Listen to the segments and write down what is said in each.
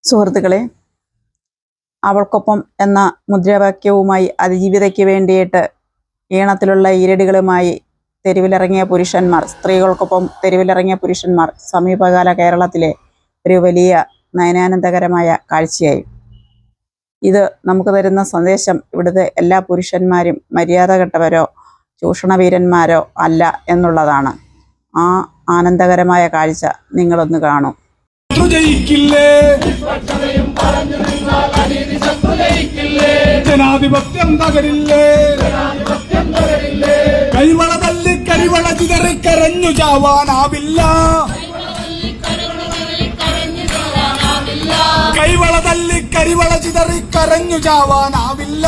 സുഹൃത്തുക്കളെ, അവൾക്കൊപ്പം എന്ന മുദ്രാവാക്യവുമായി അതിജീവിതയ്ക്ക് വേണ്ടിയിട്ട് ഈണത്തിലുള്ള ഈരടികളുമായി തെരുവിലിറങ്ങിയ പുരുഷന്മാർ, സ്ത്രീകൾക്കൊപ്പം തെരുവിലിറങ്ങിയ പുരുഷന്മാർ സമീപകാല കേരളത്തിലെ ഒരു വലിയ നയനാനന്ദകരമായ കാഴ്ചയായി. ഇത് നമുക്ക് തരുന്ന സന്ദേശം ഇവിടുത്തെ എല്ലാ പുരുഷന്മാരും മര്യാദ കെട്ടവരോ ചൂഷണവീരന്മാരോ അല്ല എന്നുള്ളതാണ്. ആ ആനന്ദകരമായ കാഴ്ച നിങ്ങളൊന്ന് കാണൂ. ജനാധിപത്യം തകരില്ലേ, കൈവള തല്ലി കരിവള ചിതറി കരഞ്ഞു ചാവാനാവില്ല. കൈവള തല്ലി കരിവള ചിതറി കരഞ്ഞു ചാവാനാവില്ല.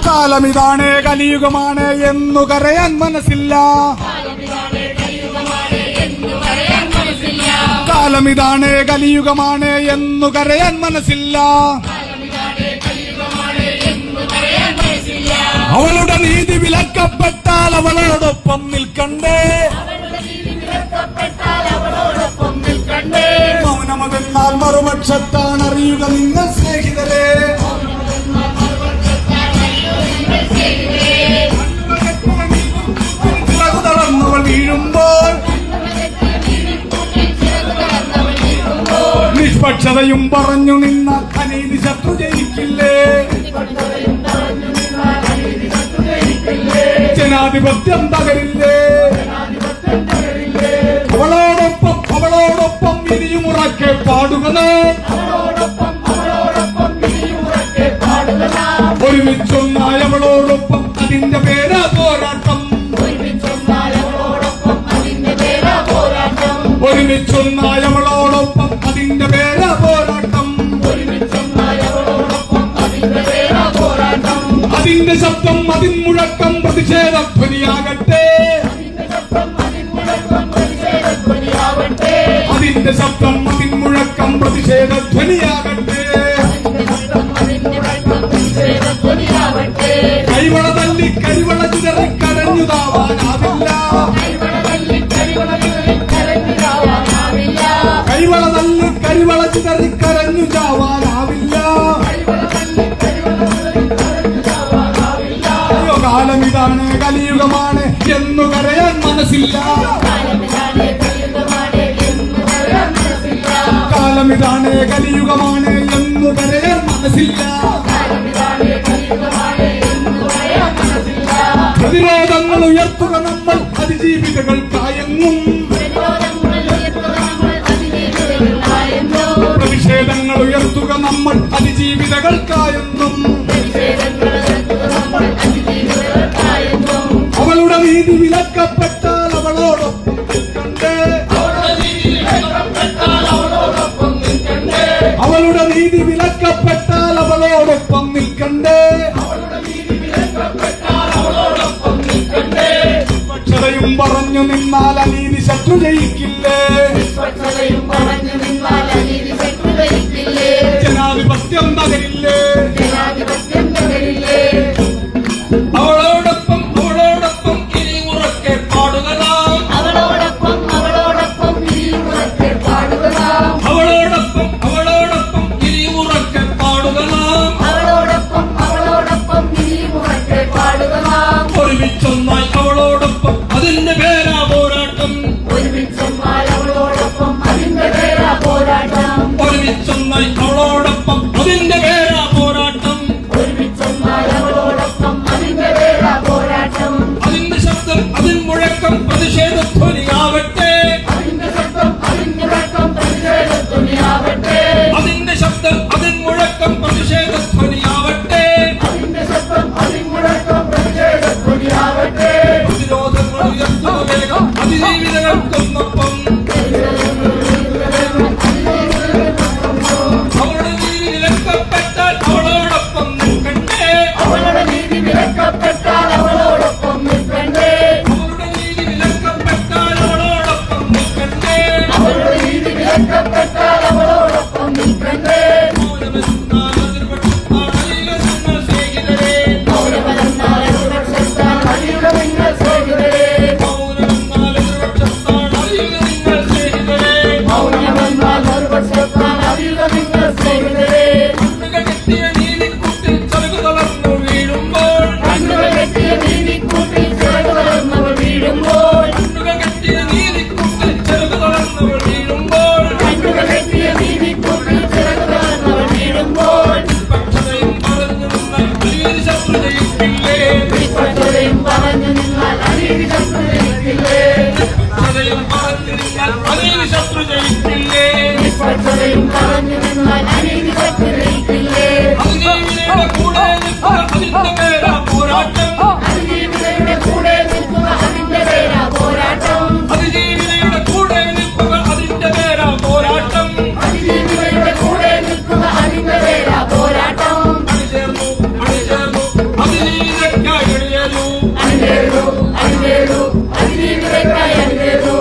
കാലമിതാണ്, കലിയുഗമാണ് എന്നു കരയാൻ മനസ്സില്ല. കാലമിതാണ്, കലിയുഗമാണ് എന്നു കരയാൻ മനസ്സില്ല. അവളുടെ നീതി വിലക്കപ്പെട്ടാൽ അവളോടൊപ്പം നിൽക്കണ്ടേ. മൗനമതെന്നാൽ മറുപക്ഷത്താണ്, അറിയുക നിങ്ങൾ സ്നേഹിതരെ. തളർന്നവൾ വീഴുമ്പോൾ നിഷ്പക്ഷതയും പറഞ്ഞു നിന്നാൽ അനീതി ശത്രു ജയിക്കില്ലേ. ജനാധിപത്യം തകരില്ലേ. അവളോടൊപ്പം അവളോടൊപ്പം ഇനിയും ഉറക്കെ പാടുക. ഒരുമിച്ചൊന്നായ അവളോടൊപ്പം അതിന്റെ പേരാ പോരാട്ടം. ഒരുമിച്ചൊന്നായ അവളോടൊപ്പം അതിന്റെ പേരാ പോരാട്ടം. അതിന്റെ ശബ്ദം അതിൻ മുഴക്കം പ്രതിഷേധ ധ്വനിയാകട്ടെ. അതിന്റെ ശബ്ദം അതിൻ മുഴക്കം പ്രതിഷേധ ധ്വനിയാകട്ടെ. കൈവള തല്ലി കരിവള ചിതറി കരഞ്ഞുതാവാനാവില്ല. കൈവള തല്ലി കരിവള ചിതറി കരഞ്ഞു ചാവാനാവില്ല. കാലമിതാണ്, കലിയുഗമാണ് എന്നു കരയാൻ മനസ്സില്ല. കാലമിതാണ്, കലിയുഗമാണ് എന്നു കരയാൻ മനസ്സില്ല. പ്രതിരോധങ്ങൾ ഉയർത്തുക നമ്മൾ അതിജീവിതകൾക്കായെന്നും. പ്രതിഷേധങ്ങൾ ഉയർത്തുക നമ്മൾ അതിജീവിതകൾക്കായെന്നും. അവളുടെ നീതി വിലക്കപ്പെട്ടാൽ അവളോടൊപ്പം നിൽക്കണ്ടേ. അവളുടെ നീതി വിലക്കപ്പെട്ടാൽ അവളോടൊപ്പം നിൽക്കണ്ടേ. പക്ഷതയും പറഞ്ഞു നിന്നാൽ അനീതി ശത്രു ജയിക്കില്ലേ. ജനാധിപത്യം തകരില്ലേ. അവളോടൊപ്പം അവളോടൊപ്പം ഇനി ഉറക്കെ പാടുക. അവളോടൊപ്പം അവളോടൊപ്പം ഇനി ഉറക്കെ പാടുക. അവളോടൊപ്പം അവളോടൊപ്പം ഇനി ഉറക്കെ പാടുക. അവളോടൊപ്പം അവളോടൊപ്പം ഇനി ഉറക്കെ പാടുക. ഒരുമിച്ചൊന്നായി അവളോടൊപ്പം അതിന്റെ പേരാ പോരാട്ടം. ഒരുമിച്ചൊന്നായി അവളോടൊപ്പം അതിന്റെ പേരാ പോരാട്ടം. ഒരുമിച്ചൊന്നായി അവളോടൊപ്പം അതിന്റെ പേരാ പോരാട്ടം. ഒരുമിച്ചൊന്നായി അവളോടൊപ്പം അതിന്റെ പേരാ പോരാട്ടം. അതിന്റെ ശബ്ദം അതിൻ മുഴക്കം പ്രതിഷേധ ധ്വനിയാവട്ടെ. അതിന്റെ ശബ്ദം അതിൻ മുഴക്കം പ്രതിഷേധ ധ്വനിയാവട്ടെ. അതിന്റെ ശബ്ദം അതിൻ മുഴക്കം പ്രതിഷേധ ധ്വനിയാവട്ടെ. അതിന്റെ ശബ്ദം അതിൻ മുഴക്കം പ്രതിഷേധ ധ്വനിയാവട്ടെ. പ്രതിരോധങ്ങൾ ഉയർത്തുക വേഗം അതിജീവിതകൾക്കൊന്നൊപ്പം. അവളുടെ നീതി വിലക്കപ്പെട്ടാൽ അവളോടൊപ്പം നിൽക്കണ്ടേ. അവളുടെ നീതി വിലക്കപ്പെട്ടാൽ അവളോടൊപ്പം നിൽക്കണ്ടേ. അവളുടെ നീതി വിലക്കപ്പെട്ടാൽ അവളോടൊപ്പം നിൽക്കണ്ടേ. അവളുടെ നീതി വിലക്കപ്പെട്ടാൽ അവളോടൊപ്പം നിൽക്കണ്ടേ. മൗനമെന്നാൽ എതിർപക്ഷത്താണ് അറിയുക നിങ്ങൾ സ്നേഹിതരെ. മൗനമെന്നാൽ എതിർപക്ഷത്താണ് അറിയുക നിങ്ങൾ സ്നേഹിതരെ. മൗനമെന്നാൽ എതിർപക്ഷത്താണ് അറിയുക നിങ്ങൾ സ്നേഹിതരെ. നിന്നാൽ അനീതി ശത്രു ജയിക്കില്ലേ? നിഷ്പക്ഷതയും തടഞ്ഞു നിന്നാൽ അനീതി ശത്രു ജയിക്കില്ലേ? അതിജീവിതയുടെ കൂടെ നിൽക്കുക, അതിന്റെ പേരാ പോരാട്ടം. അതിജീവിതയുടെ കൂടെ നിൽക്കുക, അതിന്റെ പേരാ പോരാട്ടം. അതിജീവിതയുടെ കൂടെ നിൽക്കുക, അതിന്റെ പേരാ പോരാട്ടം. അതിജീവിതയുടെ കൂടെ നിൽക്കുക, അതിന്റെ പേരാ പോരാട്ടം. അണിചേർന്നു അണിചേർന്നു അതിജീവിതയ്ക്കായി അണിചേർന്നു. അണിചേർന്നു അണിചേർന്നു അതിജീവിതയ്ക്കായി അണിചേർന്നു.